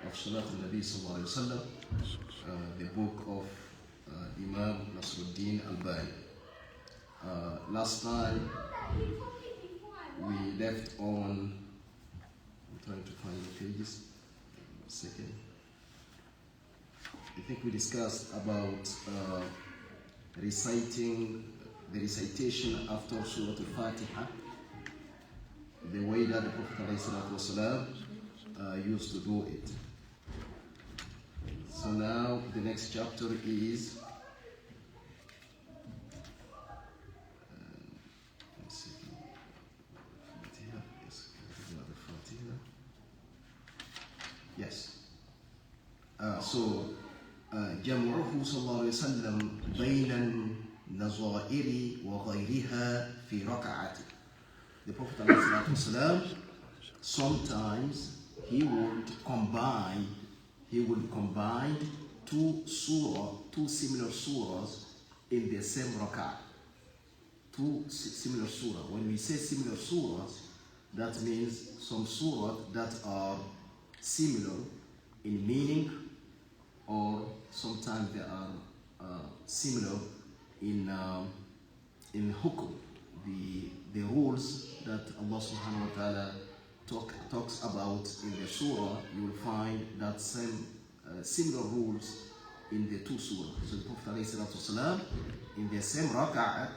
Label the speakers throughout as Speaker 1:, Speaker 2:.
Speaker 1: of Salat al-Nabi sallallahu alayhi wa sallam, the book of Imam Nasruddin al-Albani. Last time we left on, I'm trying to find the pages, 1 second. I think we discussed about reciting the recitation after Surah Al-Fatiha, the way that the Prophet ﷺ used to do it. So now the next chapter is yes. So جمعه صلى الله عليه وسلم بين النظائر وغيرها في ركعته. The Prophet ﷺ, sometimes he would combine two similar surahs in the same rak'ah. Two similar surahs. When we say similar surahs, that means some surahs that are similar in meaning, or sometimes they are similar in hukum, the rules that Allah subhanahu wa ta'ala talks about in the surah. You will find that same similar rules in the two surahs. So the Prophet ﷺ, in the same rak'ah,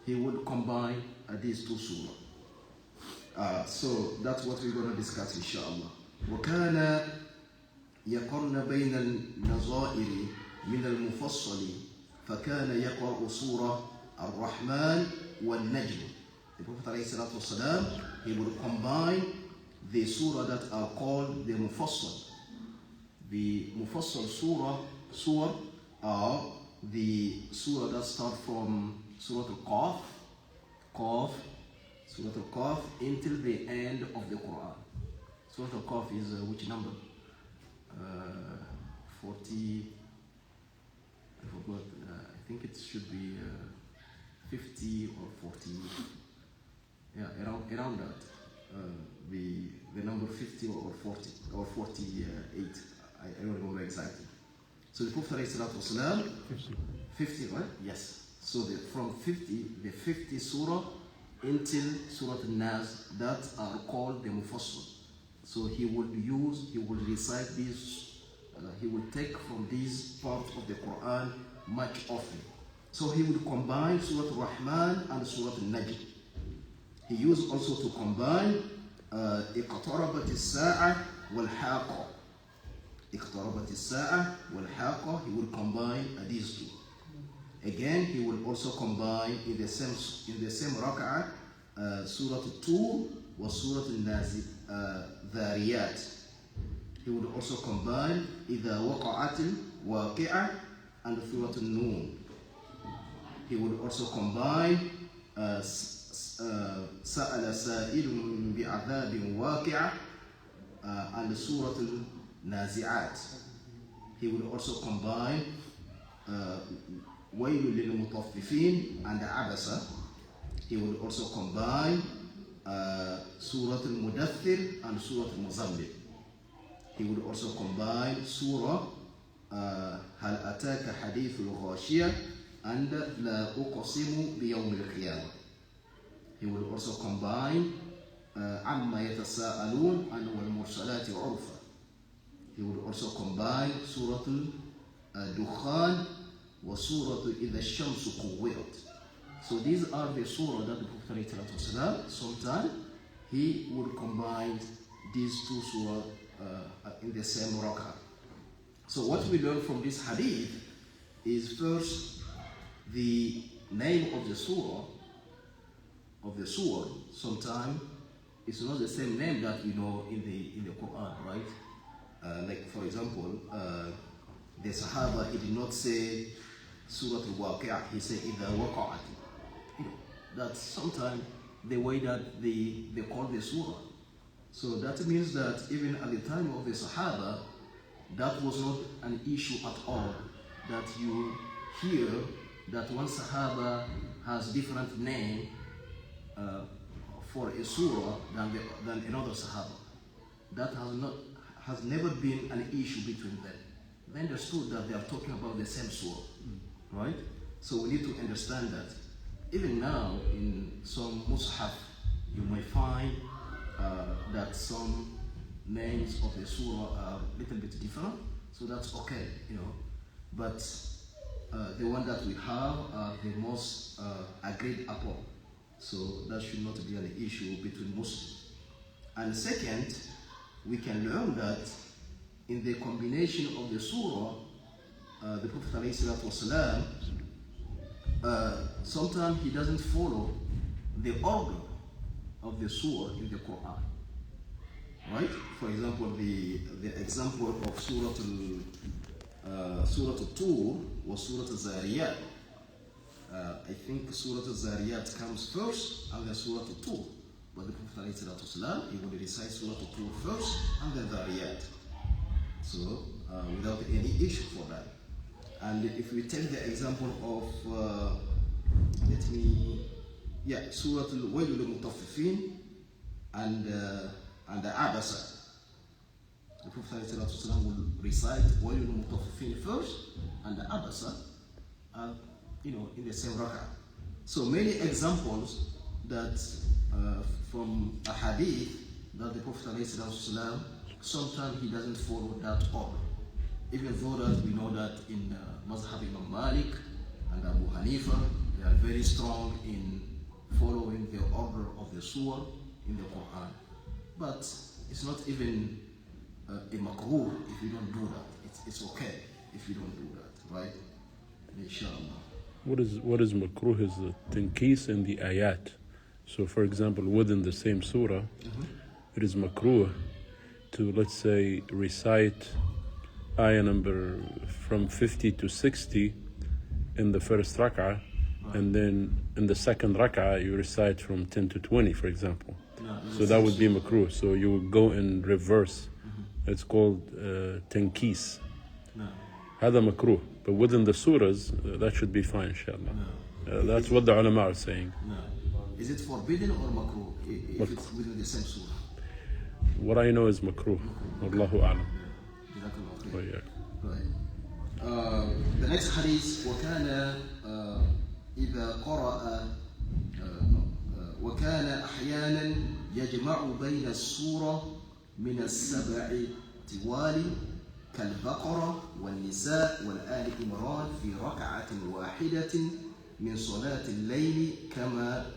Speaker 1: he would combine these two surahs. So that's what we're going to discuss, inshallah. وكان يقرن بين النظائر من المفصل فكان يقرأ سورة الرحمن والنجم. The Prophet ﷺ, he would combine the surah that are called the Mufassal. The Mufassal surah are the surah that start from Surah Al-Qaf, Surah Al-Qaf until the end of the Quran. Surah Al-Qaf is which number? 40, I forgot, I think it should be 50 or 40, yeah, around that, the number 50 or 40 or 48, I don't remember exactly. So the Prophet ﷺ, 50, right? Yes. So from 50, the 50 surah until Surah Al-Nas, that are called the Mufassal. So he would recite these, he would take from these parts of the Quran much often. So he would combine Surah Al-Rahman and Surah Al-Najm. He used also to combine اقتربت الساعة والحاقة. اقتربت الساعة والحاقة. He would combine these two. Again, he will also combine in the same rak'ah Surah Al-Tur wa Surah Al-Dhariyat. He would also combine إذا وقعت الواقعة and Surah Al-Nun. He would also combine سأل سائل بعذاب واقع and Surah Al-Nazi'at. He would also combine ويل للمطففين and عبسة. He would also combine Surah Al-Mudaththir and Surah Al-Muzammil. He would also combine Surah هل أتاك حديث الغاشية and لا أقسم بيوم القيامة. He would also combine عما يتساءلون and والمرسلات عرفا. He would also combine Surah Al-Dukhan wa Surah إذا الشمس كورت. So these are the surah that the Prophet ﷺ, sometimes he would combine these two surah in the same rak'ah. So what we learn from this hadith is first the name of the surah. Sometimes it's not the same name that we know in the Quran, right? Like for example, the Sahaba, he did not say Surah Al-Waqi'ah, he said إِذَا وَقَعَتِ. That's sometimes the way that they call the surah. So that means that even at the time of the Sahaba, that was not an issue at all. That you hear that one Sahaba has different name for a surah than another Sahaba. That has never been an issue between them. They understood that they are talking about the same surah, right? So we need to understand that. Even now, in some mushaf, you may find that some names of the surah are a little bit different, so that's okay, you know. But the one that we have are the most agreed upon, so that should not be an issue between Muslims. And second, we can learn that in the combination of the surah, the Prophet ﷺ, sometimes he doesn't follow the order of the surah in the Quran. Right? For example, the example of Surah Al-Tur was Surah Al-Zariyat. I think Surah Al-Zariyat comes first and then Surah Al-Tur. But the Prophet ﷺ, he would recite Surah Al-Tur first and then Zariyat. So, without any issue for that. And if we take the example of, Surah Al-Wayl al-Mutaffifin and the Abasa. The Prophet ﷺ will recite Wayl al-Mutaffifin first and the Abasa, in the same rak'ah. So many examples that from a hadith that the Prophet ﷺ, sometimes he doesn't follow that order. Even though that we know that in Mazhab Imam Malik and Abu Hanifa, they are very strong in following the order of the surah in the Quran. But it's not even a makruh if you don't do that. It's okay if you don't do that, right? Inshallah.
Speaker 2: What is makruh is the tankis and the ayat. So for example, within the same surah, it is makruh to, let's say, recite ayah number from 50 to 60 in the first rak'ah, and then in the second rak'ah you recite from 10 to 20, for example. So that would be makruh. So you would go in reverse. It's called tankis. هذا makruh. But within the surahs, that should be fine, inshallah. That's what the ulama are saying.
Speaker 1: No. Is it forbidden or makruh if it's within the same surah?
Speaker 2: What I know is makruh. Wallahu a'lam.
Speaker 1: Right. The next hadith, وكان إذا قرأ وكان أحيانا يجمع بين السورة من السبع طوال كالبقرة والنساء والآل عمران في ركعة واحدة من صلاة الليل كما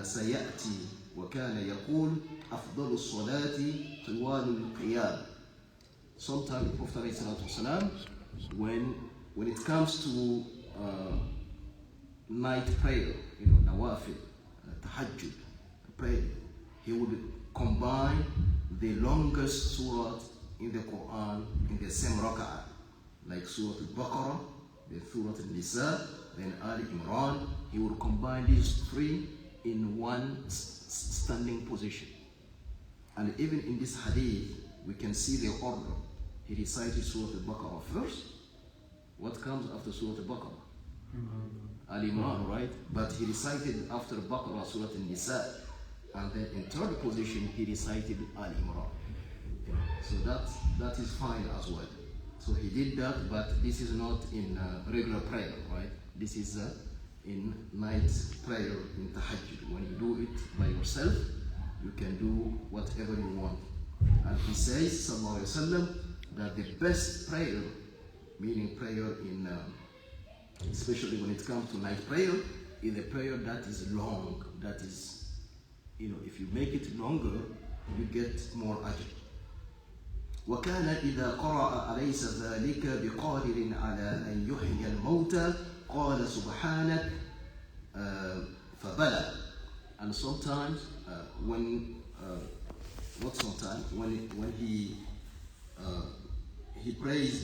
Speaker 1: سيأتي وكان يقول أفضل الصلاة طوال القيام. Sometimes the Prophet ﷺ, when it comes to night prayer, nawafil, tahajjud, prayer, he would combine the longest surah in the Quran in the same rak'ah, like Surah Al-Baqarah, then Surah Al-Nisa, then Ali Imran. He would combine these three in one standing position. And even in this hadith, we can see the order. He recited Surah Al-Baqarah first. What comes after Surah Al-Baqarah? Al-Imran, right? But he recited after Baqarah Surah Al-Nisa. And then in third position, he recited Al-Imran. So that is fine as well. So he did that, but this is not in regular prayer, right? This is in night prayer, in tahajjud. When you do it by yourself, you can do whatever you want. And he says, sallallahu alaihi wasallam, that the best prayer, meaning prayer in, especially when it comes to night prayer, is a prayer that is long, that is, if you make it longer, you get more ajr. وكان إذا قرأ أليس ذلك بقادر على أن يحيي الموتى قال سبحانك فبلى. And sometimes when he prays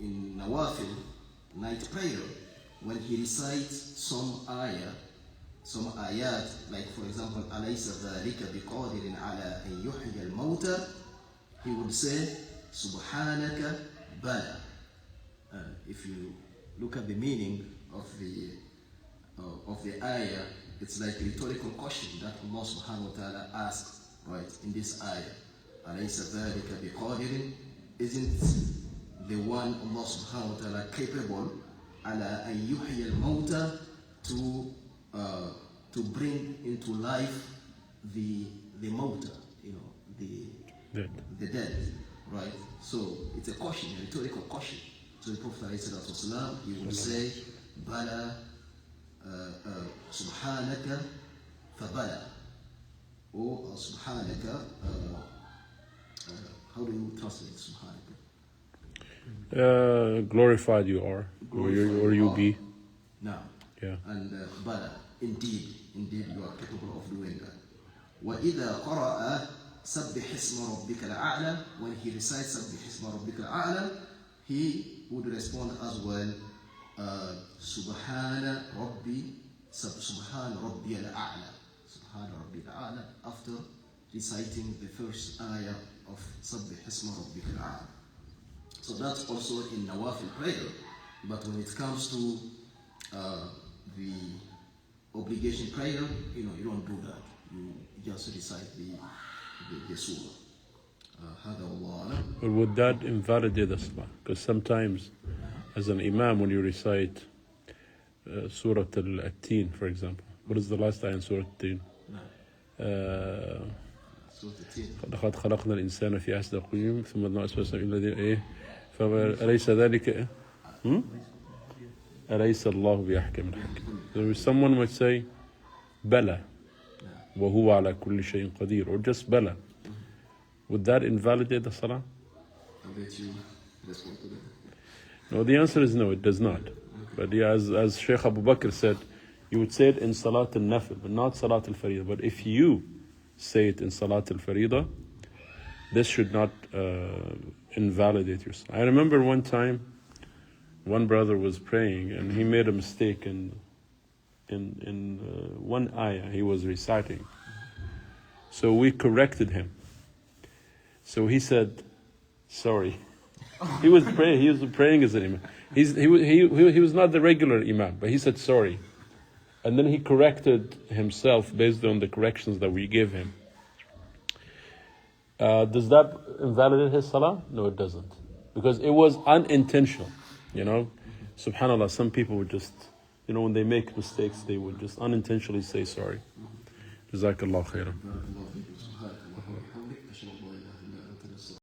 Speaker 1: in nawafil, night prayer, when he recites some ayat, like for example, أليس ذلك بقادر على أن يحيي الموتى, he would say, Subhanaka Bala. If you look at the meaning of the ayah, it's like a rhetorical question that Allah subhanahu wa ta'ala asks, right, in this ayah. أليس ذلك بقادر? Isn't the one Allah subhanahu wa ta'ala capable على أن يحيي الموتى to bring into life the mauta, you know, the dead, right? So it's a caution, a rhetorical caution. So the Prophet ﷺ, he would say, Bala Subhanaka Fabala. Or Subhanaka, how do you translate Subhanaka?
Speaker 2: Glorified you are, or you be.
Speaker 1: Now,
Speaker 2: yeah.
Speaker 1: And Bala, indeed you are capable of doing that. وَإِذَا قَرَأَ سَبِّحِ اسْمَ رَبِّكَ الْأَعْلَى, when he recites سَبِّحِ اسْمَ رَبِّكَ الْأَعْلَى, he would respond as well, Subhana Rabbi al-A'la. Subhana Rabbi al-A'la, after reciting the first ayah of Sabbih Isma Rabbika al-A'la. So that's also in Nawafil prayer. But when it comes to the obligation prayer, you don't do that. You just recite the surah.
Speaker 2: But would that invalidate the salah? Because sometimes, as an imam, when you recite Surah Al-Teen, for example, what is the last ayah in Surah Al-Teen? لقد خلقنا الإنسان في أحسن تقويم ثم جعلنا أسفل سافلين أليس ذلك أليس الله بأحكم الحاكمين. So someone might say بلى وهو على كل شيء قدير, or just بلى. Would that invalidate the salah?
Speaker 1: I'll let you respond to that.
Speaker 2: No, the answer is no, it does not. But yeah, as Sheikh Abu Bakr said, you would say it in Salat al-Nafil, but not Salat al-Faridah. But if you say it in Salat al-Faridah, this should not invalidate your salah. I remember one time, one brother was praying and he made a mistake in one ayah he was reciting. So we corrected him. So he said, sorry. He was praying as an imam. He was not the regular imam, but he said sorry. And then he corrected himself based on the corrections that we gave him. Does that invalidate his salah? No, it doesn't. Because it was unintentional, SubhanAllah, some people would just, when they make mistakes, they would just unintentionally say sorry. Jazakallah khairan.